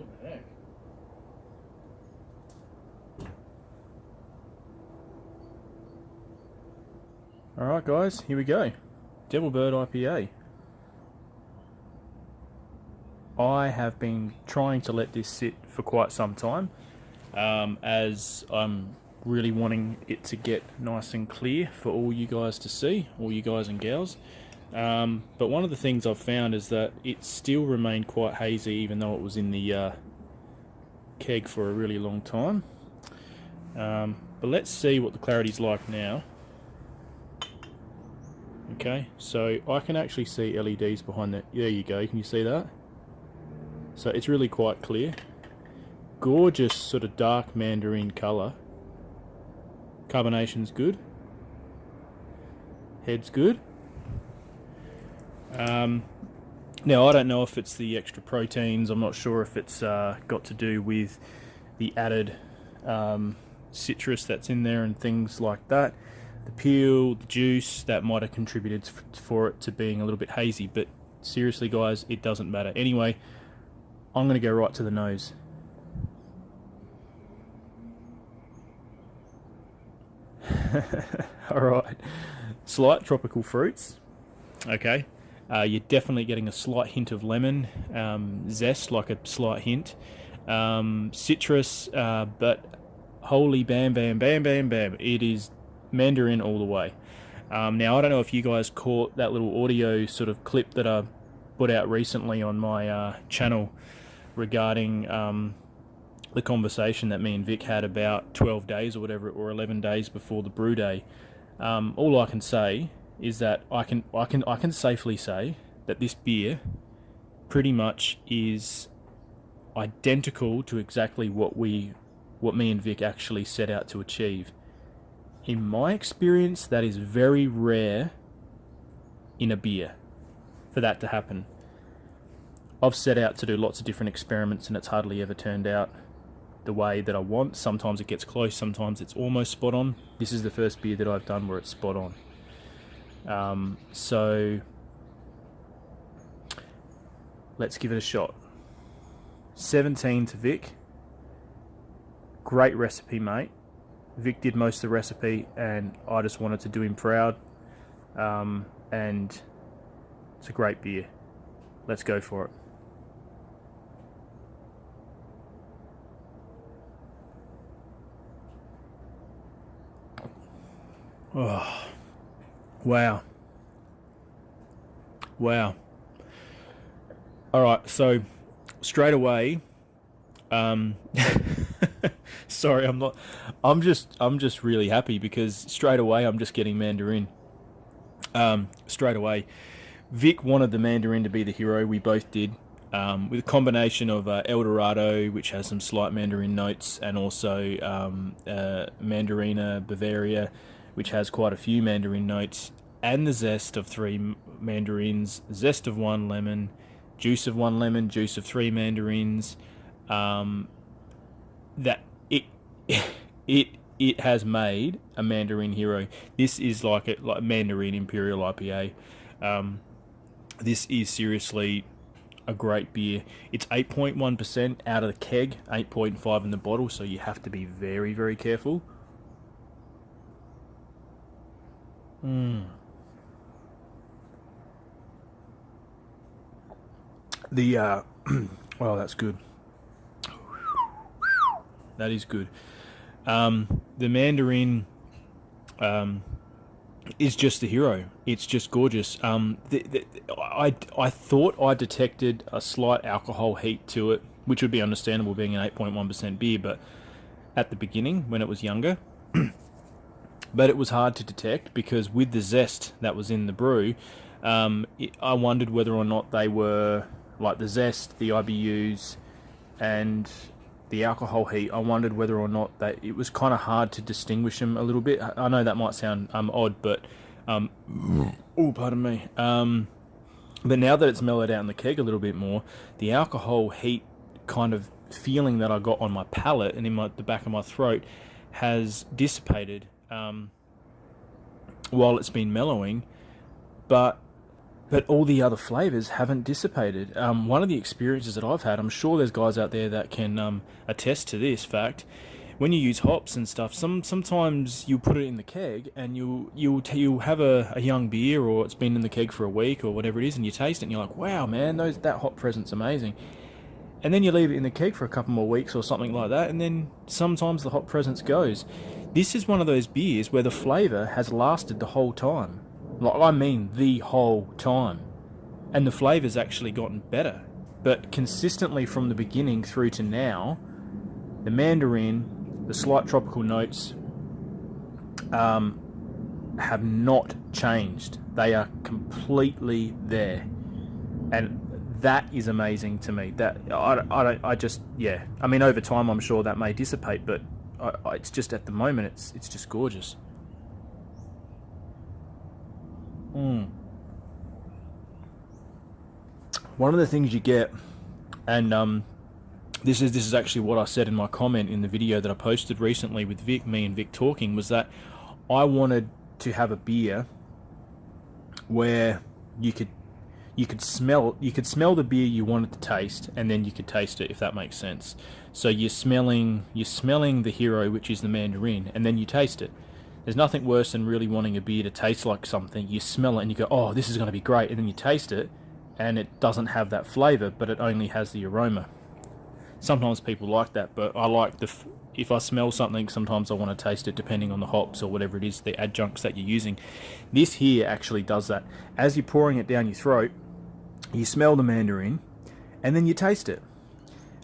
What the heck? Alright guys, here we go. Devilbird IPA. I have been trying to let this sit for quite some time, as I'm really wanting it to get nice and clear for all you guys to see, all you guys and gals. But one of the things I've found is that it still remained quite hazy even though it was in the keg for a really long time. But let's see what the clarity's like now. Okay, so I can actually see LEDs behind that. There you go, can you see that? So it's really quite clear. Gorgeous sort of dark mandarin colour. Carbonation's good. Head's good. Now I don't know if it's the extra proteins. I'm not sure if it's got to do with the added citrus that's in there and things like that. The peel, the juice, that might have contributed for it to being a little bit hazy. But seriously guys, it doesn't matter. Anyway, I'm going to go right to the nose. Alright, slight tropical fruits. Okay, you're definitely getting a slight hint of lemon, zest, like a slight hint. Citrus, but holy bam, bam, bam, bam, bam. It is Mandarin all the way. Now, I don't know if you guys caught that little audio sort of clip that I put out recently on my channel regarding the conversation that me and Vic had about 12 days or whatever, or 11 days before the brew day. All I can say is that I can safely say that this beer pretty much is identical to exactly what me and Vic actually set out to achieve. In my experience, that is very rare in a beer for that to happen. I've set out to do lots of different experiments and it's hardly ever turned out the way that I want. Sometimes it gets close, sometimes it's almost spot on. This is the first beer that I've done where it's spot on. So let's give it a shot. 17 to Vic. Great recipe, mate. Vic did most of the recipe and I just wanted to do him proud. And it's a great beer. Let's go for it. Oh, wow. Wow. Alright, so straight away, sorry, I'm just really happy because straight away I'm just getting Mandarin. Straight away. Vic wanted the Mandarin to be the hero, we both did. With a combination of El Dorado, which has some slight Mandarin notes, and also Mandarina Bavaria, which has quite a few Mandarin notes, and the zest of 3 mandarins, zest of 1 lemon, juice of 1 lemon, juice of 3 mandarins. That it has made a Mandarin hero. This is like a Mandarin Imperial IPA. This is seriously a great beer. It's 8.1% out of the keg, 8.5 in the bottle, so you have to be very, very careful. Well, that's good. That is good. The Mandarin is just the hero. It's just gorgeous. I thought I detected a slight alcohol heat to it, which would be understandable being an 8.1% beer, but at the beginning, when it was younger. But it was hard to detect because with the zest that was in the brew, I wondered whether or not they were, like the zest, the IBUs, and the alcohol heat, I wondered whether or not that it was kind of hard to distinguish them a little bit. I know that might sound odd, but oh, pardon me. But now that it's mellowed out in the keg a little bit more, the alcohol heat kind of feeling that I got on my palate and in the back of my throat has dissipated while it's been mellowing. But but all the other flavors haven't dissipated. One of the experiences that I've had, I'm sure there's guys out there that can attest to this fact. When you use hops and stuff, sometimes you put it in the keg and you'll have a young beer, or it's been in the keg for a week or whatever it is, and you taste it and you're like, wow, man, that hop present's amazing. And then you leave it in the keg for a couple more weeks or something like that, and then sometimes the hop presence goes. This is one of those beers where the flavour has lasted the whole time. Like, I mean the whole time. And the flavour's actually gotten better. But consistently from the beginning through to now, the Mandarin, the slight tropical notes, have not changed. They are completely there. And that is amazing to me. That I mean, over time I'm sure that may dissipate, but it's just, at the moment, it's just gorgeous. One of the things you get, and this is actually what I said in my comment in the video that I posted recently with Vic, me and Vic talking, was that I wanted to have a beer where you could smell the beer you wanted to taste, and then you could taste it, if that makes sense. So you're smelling the hero, which is the Mandarin, and then you taste it. There's nothing worse than really wanting a beer to taste like something. You smell it and you go, oh, this is going to be great, and then you taste it and it doesn't have that flavour, but it only has the aroma. Sometimes people like that, but I like if I smell something, sometimes I want to taste it, depending on the hops or whatever it is, the adjuncts that you're using. This here actually does that. As you're pouring it down your throat, you smell the Mandarin and then you taste it.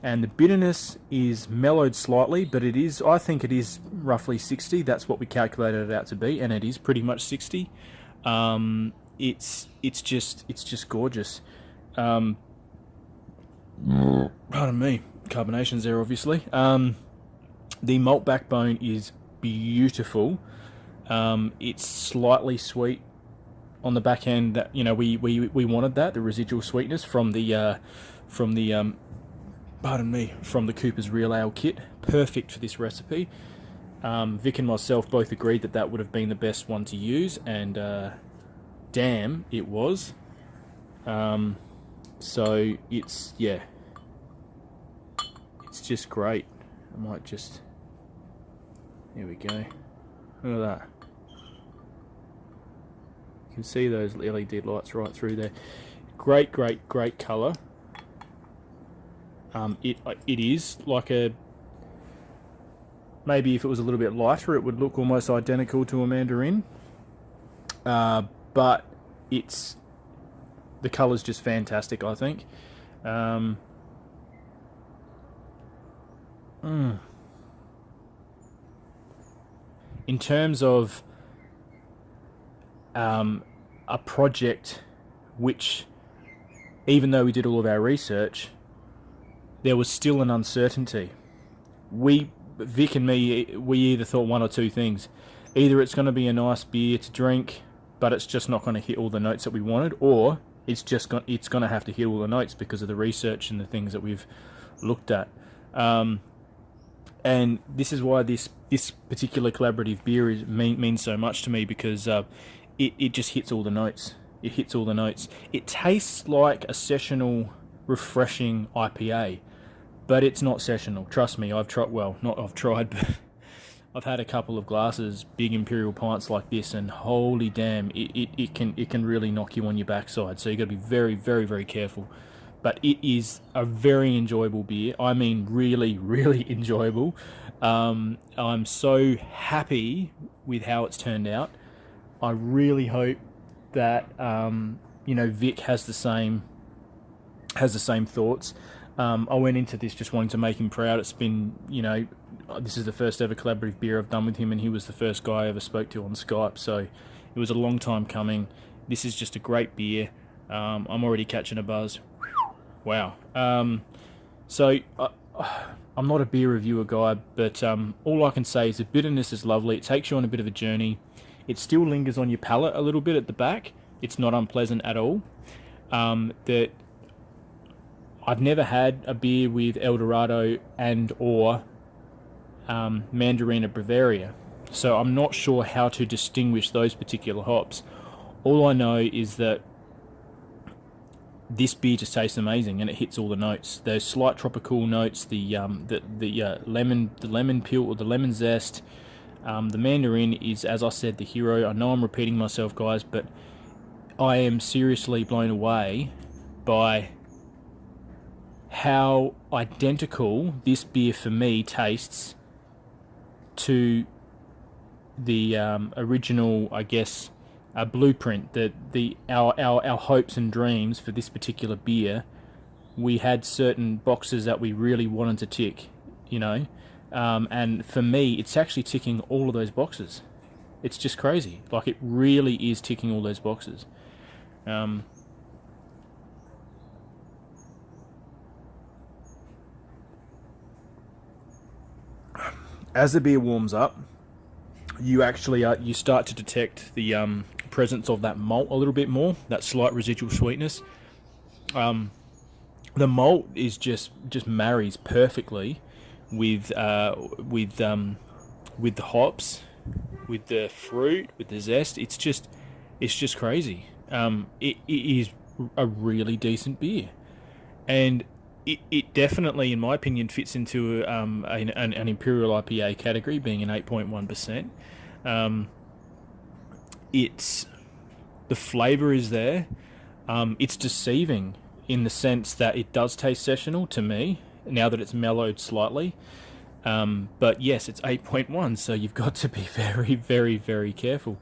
And the bitterness is mellowed slightly, but I think it is roughly 60. That's what we calculated it out to be, and it is pretty much 60. It's just gorgeous. Pardon me, carbonation's there obviously. The malt backbone is beautiful. It's slightly sweet on the back end. That, you know, we wanted that, the residual sweetness from the Cooper's Real Ale kit. Perfect for this recipe. Vic and myself both agreed that would have been the best one to use, and damn, it was. So it's just great. I might just, here we go. Look at that. You can see those LED lights right through there. Great colour. It is like maybe if it was a little bit lighter, it would look almost identical to a Mandarin. But the colour's just fantastic, I think. In terms of a project which, even though we did all of our research, there was still an uncertainty. Vic and me, we either thought one or two things. Either it's going to be a nice beer to drink, but it's just not going to hit all the notes that we wanted, or it's going to have to hit all the notes because of the research and the things that we've looked at. And this is why this particular collaborative beer means so much to me, because it just hits all the notes. It hits all the notes. It tastes like a sessional, refreshing IPA, but it's not sessional. Trust me, I've tried, but I've had a couple of glasses, big imperial pints like this, and holy damn, it can really knock you on your backside. So you've got to be very, very, very careful. But it is a very enjoyable beer. I mean, really, really enjoyable. I'm so happy with how it's turned out. I really hope that Vic has the same thoughts. I went into this just wanting to make him proud. It's been, this is the first ever collaborative beer I've done with him, and he was the first guy I ever spoke to on Skype. So it was a long time coming. This is just a great beer. I'm already catching a buzz. Wow. So I'm not a beer reviewer guy, but all I can say is the bitterness is lovely. It takes you on a bit of a journey. It still lingers on your palate a little bit at the back. It's not unpleasant at all. That I've never had a beer with El Dorado and or Mandarin or Bavaria, so I'm not sure how to distinguish those particular hops. All I know is that this beer just tastes amazing, and it hits all the notes. Those slight tropical notes, the lemon peel or the lemon zest. The Mandarin is, as I said, the hero. I know I'm repeating myself, guys, but I am seriously blown away by how identical this beer for me tastes to the original, I guess, blueprint. Our hopes and dreams for this particular beer, we had certain boxes that we really wanted to tick, you know, and for me, it's actually ticking all of those boxes. It's just crazy. Like, it really is ticking all those boxes. As the beer warms up, you actually you start to detect the presence of that malt a little bit more, that slight residual sweetness. The malt is just marries perfectly with the hops, with the fruit, with the zest. It's just crazy. It is a really decent beer, and it definitely, in my opinion, fits into an Imperial IPA category, being an 8.1%. It's the flavour is there. It's deceiving in the sense that it does taste sessional to me now that it's mellowed slightly. But yes, it's 8.1, so you've got to be very, very, very careful.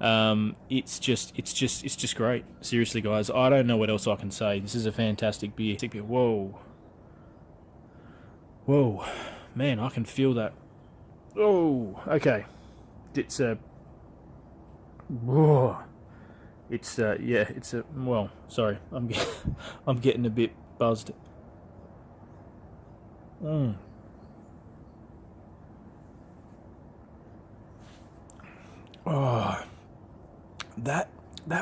It's just great. Seriously, guys, I don't know what else I can say. This is a fantastic beer. Whoa, whoa, man, I can feel that. Oh, okay. It's a, whoa. It's yeah, it's a, well, sorry, I'm getting a bit buzzed. Mm. Oh, that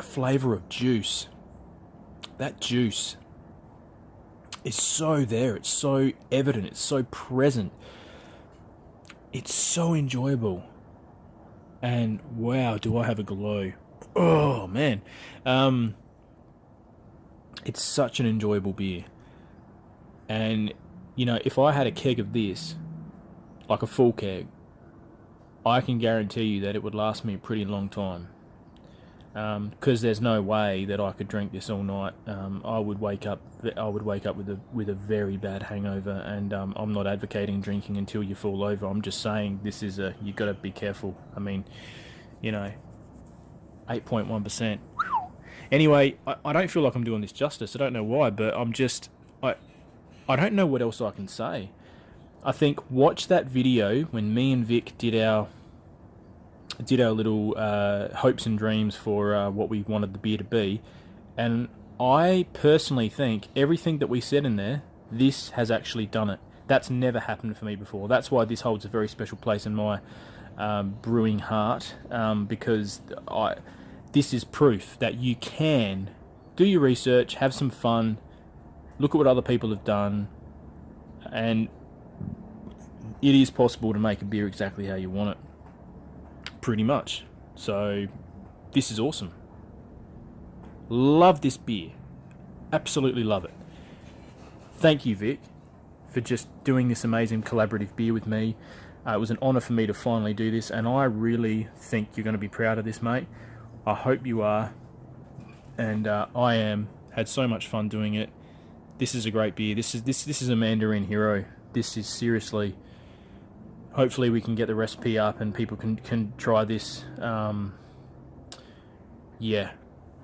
flavor of juice, that juice is so there. It's so evident. It's so present. It's so enjoyable. And wow, do I have a glow? Oh man, it's such an enjoyable beer. And you know, if I had a keg of this, like a full keg, I can guarantee you that it would last me a pretty long time. Because there's no way that I could drink this all night. I would wake up with a very bad hangover, and I'm not advocating drinking until you fall over. I'm just saying you got to be careful. I mean, you know, 8.1%. Anyway, I don't feel like I'm doing this justice. I don't know why, but I don't know what else I can say. I think watch that video when me and Vic did our little hopes and dreams for what we wanted the beer to be, and I personally think everything that we said in there, this has actually done it. That's never happened for me before. That's why this holds a very special place in my brewing heart, because this is proof that you can do your research, have some fun, look at what other people have done, and it is possible to make a beer exactly how you want it. Pretty much. So this is awesome. Love this beer. Absolutely love it. Thank you, Vic, for just doing this amazing collaborative beer with me. It was an honour for me to finally do this, and I really think you're going to be proud of this, mate. I hope you are, and I am. Had so much fun doing it. This is a great beer. This is a Mandarin hero. This is seriously. Hopefully we can get the recipe up and people can try this. Yeah,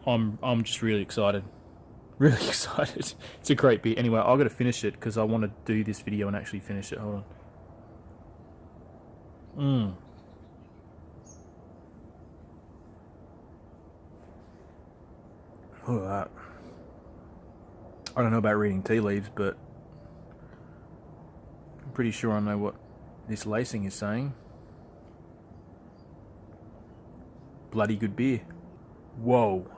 I'm just really excited. Really excited. It's a great beer. Anyway, I've got to finish it because I want to do this video and actually finish it. Hold on. Look at that. I don't know about reading tea leaves, but I'm pretty sure I know what this lacing is saying. Bloody good beer. Whoa.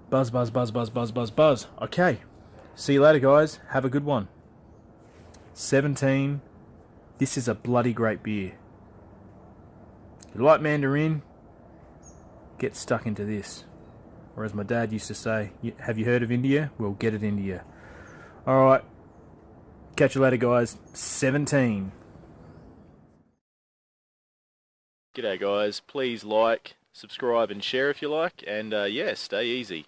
Buzz, buzz, buzz, buzz, buzz, buzz, buzz. Okay. See you later, guys. Have a good one. 17. This is a bloody great beer. If you like Mandarin, get stuck into this. Or as my dad used to say, have you heard of India? Well, get it India. Alright, catch you later guys. 17. G'day guys, please like, subscribe and share if you like, and yeah, stay easy.